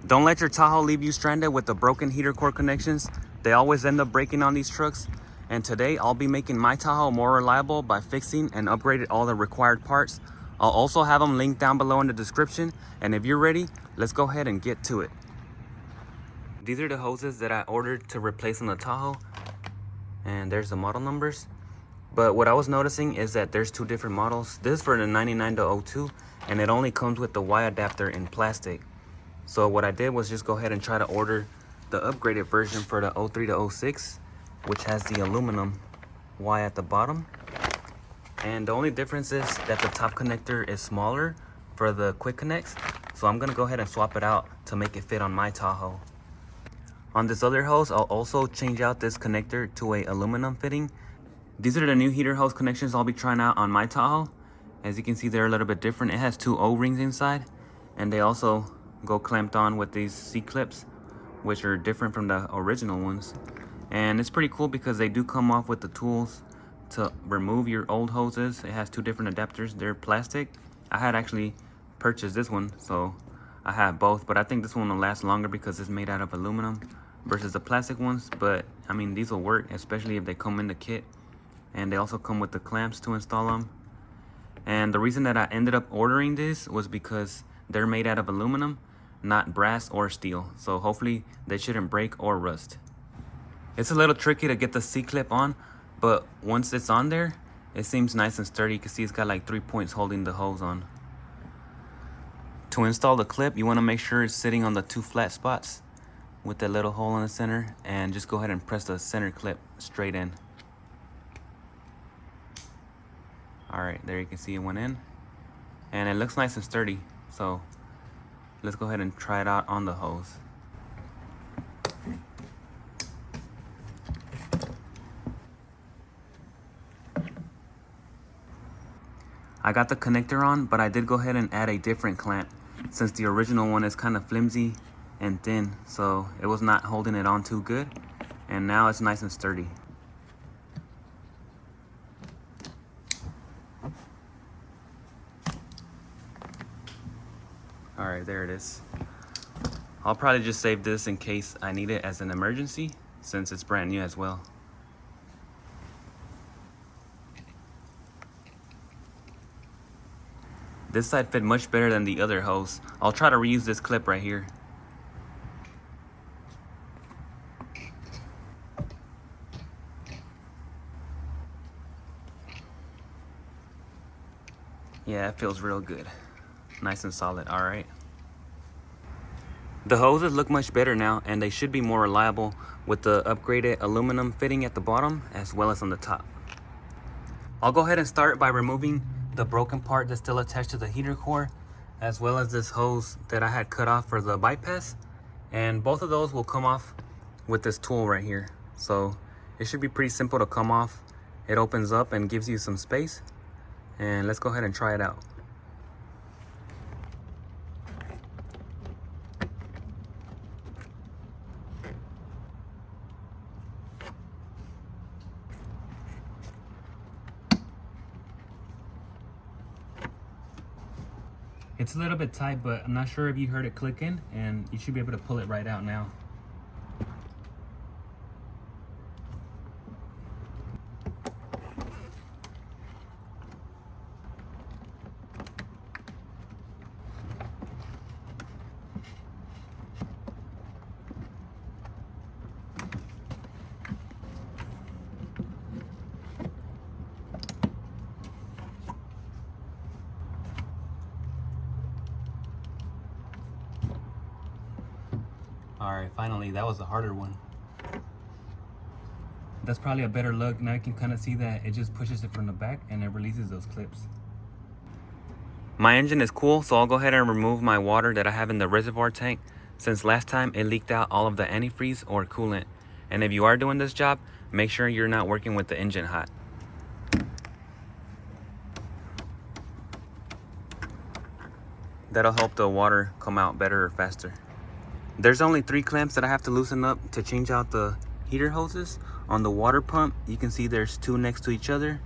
Don't let your Tahoe leave you stranded with the broken heater core connections. They always end up breaking on these trucks. And today I'll be making my Tahoe more reliable by fixing and upgrading all the required parts. I'll also have them linked down below in the description. And if you're ready, let's go ahead and get to it. These are the hoses that I ordered to replace on the Tahoe. And there's the model numbers. But what I was noticing is that there's two different models. This is for the 99 to 02, and it only comes with the Y adapter in plastic. So what I did was just go ahead and try to order the upgraded version for the 03 to 06, which has the aluminum Y at the bottom. And the only difference is that the top connector is smaller for the quick connects. So I'm gonna go ahead and swap it out to make it fit on my Tahoe. On this other hose, I'll also change out this connector to a aluminum fitting. These are the new heater hose connections I'll be trying out on my Tahoe. As you can see, they're a little bit different. It has two O-rings inside, and they also go clamped on with these C-clips, which are different from the original ones. And it's pretty cool because they do come off with the tools to remove your old hoses. It has two different adapters. They're plastic. I had actually purchased this one, so I have both, but I think this one will last longer because it's made out of aluminum versus the plastic ones. But I mean, these will work, especially if they come in the kit. And they also come with the clamps to install them. And the reason that I ended up ordering this was because they're made out of aluminum, not brass or steel. So hopefully they shouldn't break or rust. It's a little tricky to get the C-clip on, but once it's on there, it seems nice and sturdy. You can see it's got like 3 points holding the hose on. To install the clip, you want to make sure it's sitting on the two flat spots with that little hole in the center, and just go ahead and press the center clip straight in. All right, there you can see it went in, and it looks nice and sturdy. So let's go ahead and try it out on the hose. I got the connector on, but I did go ahead and add a different clamp since the original one is kind of flimsy and thin, so it was not holding it on too good, and now it's nice and sturdy. All right, there it is. I'll probably just save this in case I need it as an emergency, since it's brand new as well. This side fit much better than the other hose. I'll try to reuse this clip right here. Yeah, it feels real good. Nice and solid. All right. The hoses look much better now, and they should be more reliable with the upgraded aluminum fitting at the bottom as well as on the top. I'll go ahead and start by removing the broken part that's still attached to the heater core, as well as this hose that I had cut off for the bypass. And both of those will come off with this tool right here. So it should be pretty simple to come off. It opens up and gives you some space. And let's go ahead and try it out. It's a little bit tight, but I'm not sure if you heard it clicking, and you should be able to pull it right out now. All right, finally, that was a harder one. That's probably a better look. Now you can kind of see that it just pushes it from the back and it releases those clips. My engine is cool, so I'll go ahead and remove my water that I have in the reservoir tank, since last time it leaked out all of the antifreeze or coolant. And if you are doing this job, make sure you're not working with the engine hot. That'll help the water come out better or faster. There's only 3 clamps that I have to loosen up to change out the heater hoses. On the water pump, you can see there's 2 next to each other,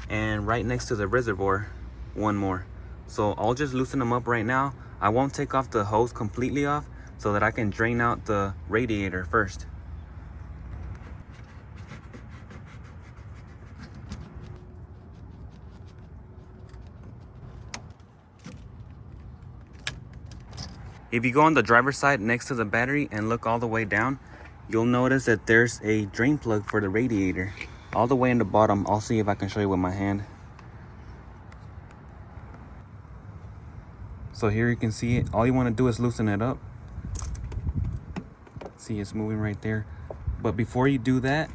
and right next to the reservoir, 1 more. So I'll just loosen them up right now. I won't take off the hose completely off, so that I can drain out the radiator first. If you go on the driver's side next to the battery and look all the way down, you'll notice that there's a drain plug for the radiator all the way in the bottom. I'll see if I can show you with my hand. So here you can see it. All you want to do is loosen it up. See, it's moving right there. But before you do that,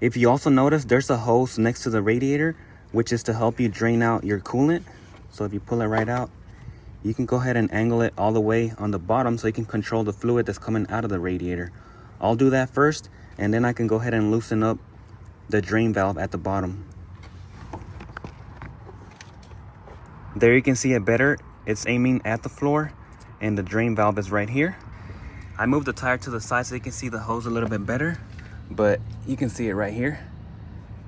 if you also notice, there's a hose next to the radiator, which is to help you drain out your coolant. So if you pull it right out, you can go ahead and angle it all the way on the bottom so you can control the fluid that's coming out of the radiator. I'll do that first, and then I can go ahead and loosen up the drain valve at the bottom. There you can see it better. It's aiming at the floor, and the drain valve is right here. I moved the tire to the side so you can see the hose a little bit better, but you can see it right here.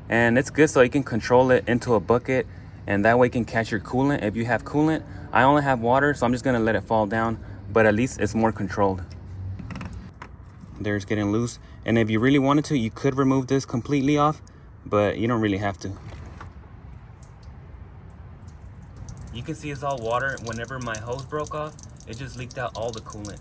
And it's good so you can control it into a bucket, and that way you can catch your coolant. If you have coolant, I only have water, so I'm just gonna let it fall down, but at least it's more controlled. There, it's getting loose. And if you really wanted to, you could remove this completely off, but you don't really have to. You can see it's all water. Whenever my hose broke off, it just leaked out all the coolant.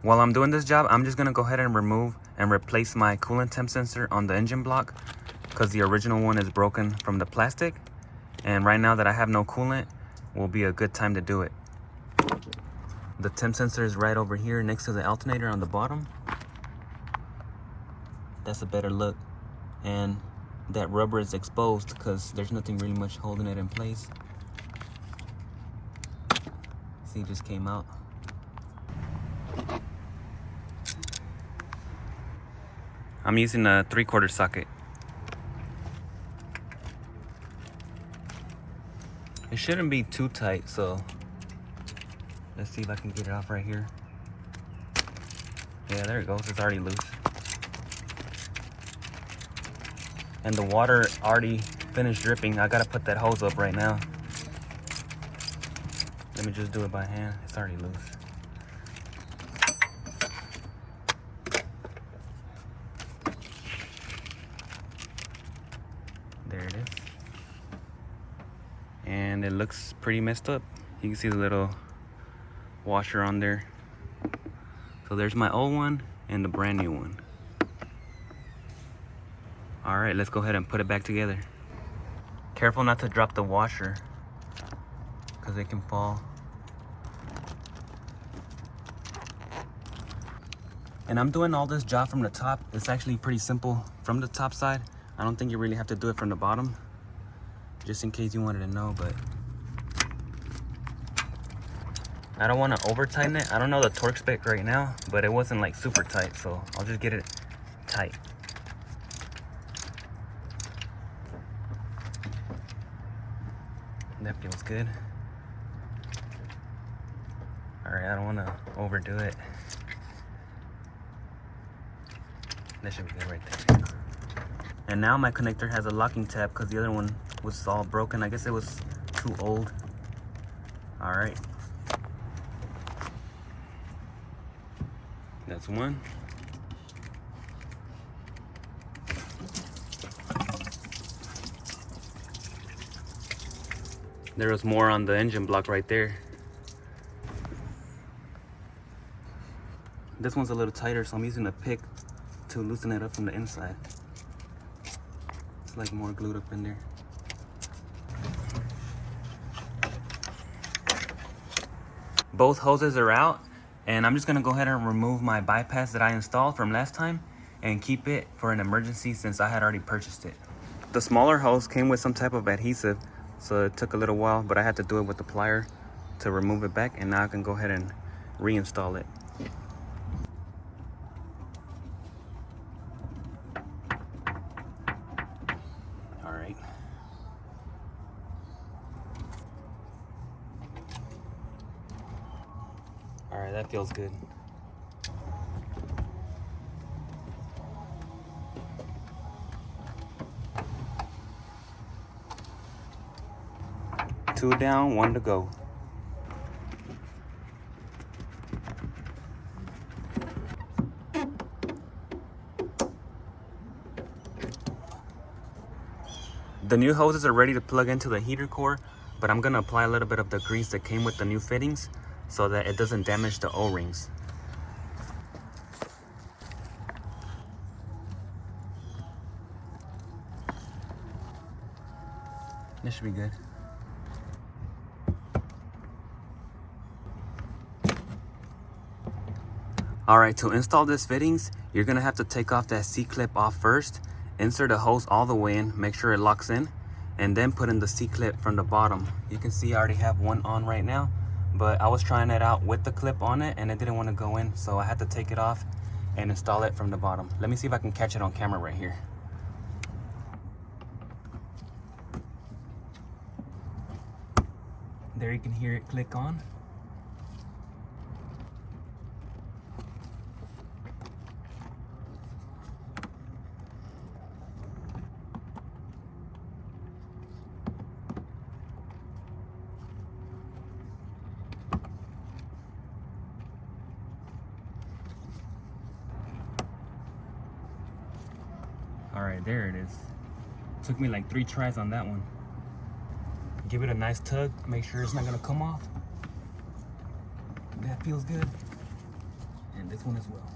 While I'm doing this job, I'm just gonna go ahead and remove and replace my coolant temp sensor on the engine block, because the original one is broken from the plastic. And right now that I have no coolant, will be a good time to do it. The temp sensor is right over here next to the alternator on the bottom. That's a better look. And that rubber is exposed because there's nothing really much holding it in place. See, it just came out. I'm using a 3/4 socket. It shouldn't be too tight, so let's see if I can get it off right here. Yeah, there it goes. It's already loose. And the water already finished dripping. I gotta put that hose up right now. Let me just do it by hand. It's already loose. There it is. And it looks pretty messed up. You can see the little washer on there. So there's my old one and the brand new one. All right, let's go ahead and put it back together. Careful not to drop the washer because it can fall. And I'm doing all this job from the top. It's actually pretty simple from the top side. I don't think you really have to do it from the bottom, just in case you wanted to know, but I don't want to over tighten it. I don't know the torque spec right now, but it wasn't like super tight, so I'll just get it tight. That feels good. All right, I don't want to overdo it. That should be good right there. And now my connector has a locking tab because the other one was all broken. I guess it was too old. All right. That's one. There was more on the engine block right there. This one's a little tighter, so I'm using a pick to loosen it up from the inside. It's like more glued up in there. Both hoses are out, and I'm just gonna go ahead and remove my bypass that I installed from last time and keep it for an emergency since I had already purchased it. The smaller hose came with some type of adhesive, so it took a little while, but I had to do it with the plier to remove it back, and now I can go ahead and reinstall it. All right. All right, that feels good. 2 down, 1 to go. The new hoses are ready to plug into the heater core, but I'm gonna apply a little bit of the grease that came with the new fittings so that it doesn't damage the O-rings. This should be good. Alright, to install this fittings, you're gonna have to take off that C-clip off first, insert a hose all the way in, make sure it locks in, and then put in the C-clip from the bottom. You can see I already have one on right now, but I was trying it out with the clip on it and it didn't want to go in, so I had to take it off and install it from the bottom. Let me see if I can catch it on camera right here. There you can hear it click on. All right, there it is. Took me like 3 tries on that one. Give it a nice tug, make sure it's not gonna come off. That feels good. And this one as well.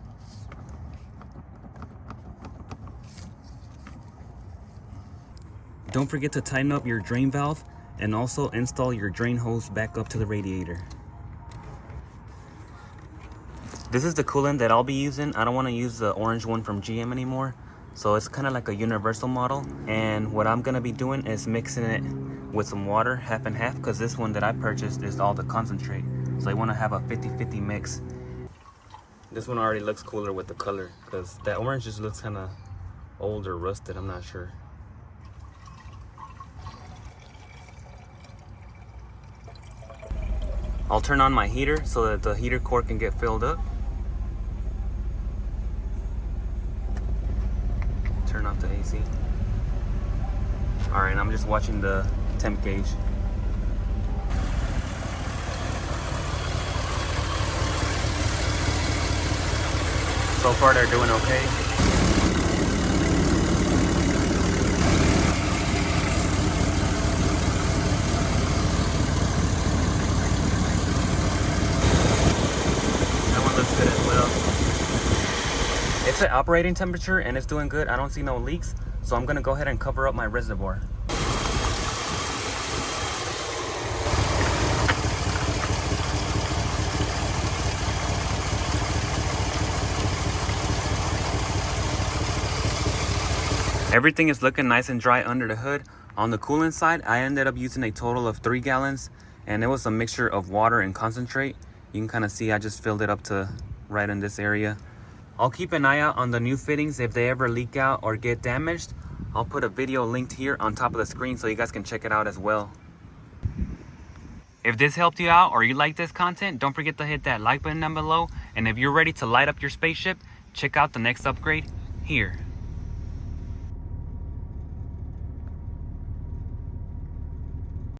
Don't forget to tighten up your drain valve and also install your drain hose back up to the radiator. This is the coolant that I'll be using. I don't want to use the orange one from GM anymore. So it's kind of like a universal model. And what I'm going to be doing is mixing it with some water, half and half, because this one that I purchased is all the concentrate. So I want to have a 50-50 mix. This one already looks cooler with the color, because that orange just looks kind of old or rusted, I'm not sure. I'll turn on my heater so that the heater core can get filled up. Turn off the AC. Alright, I'm just watching the temp gauge. So far they're doing okay. That one looks good as well. It's at operating temperature and it's doing good. I don't see no leaks, so I'm gonna go ahead and cover up my reservoir. Everything is looking nice and dry under the hood. On the coolant side, I ended up using a total of 3 gallons, and it was a mixture of water and concentrate. You can kind of see I just filled it up to right in this area. I'll keep an eye out on the new fittings. If they ever leak out or get damaged, I'll put a video linked here on top of the screen so you guys can check it out as well. If this helped you out or you like this content, don't forget to hit that like button down below. And if you're ready to light up your spaceship, check out the next upgrade here.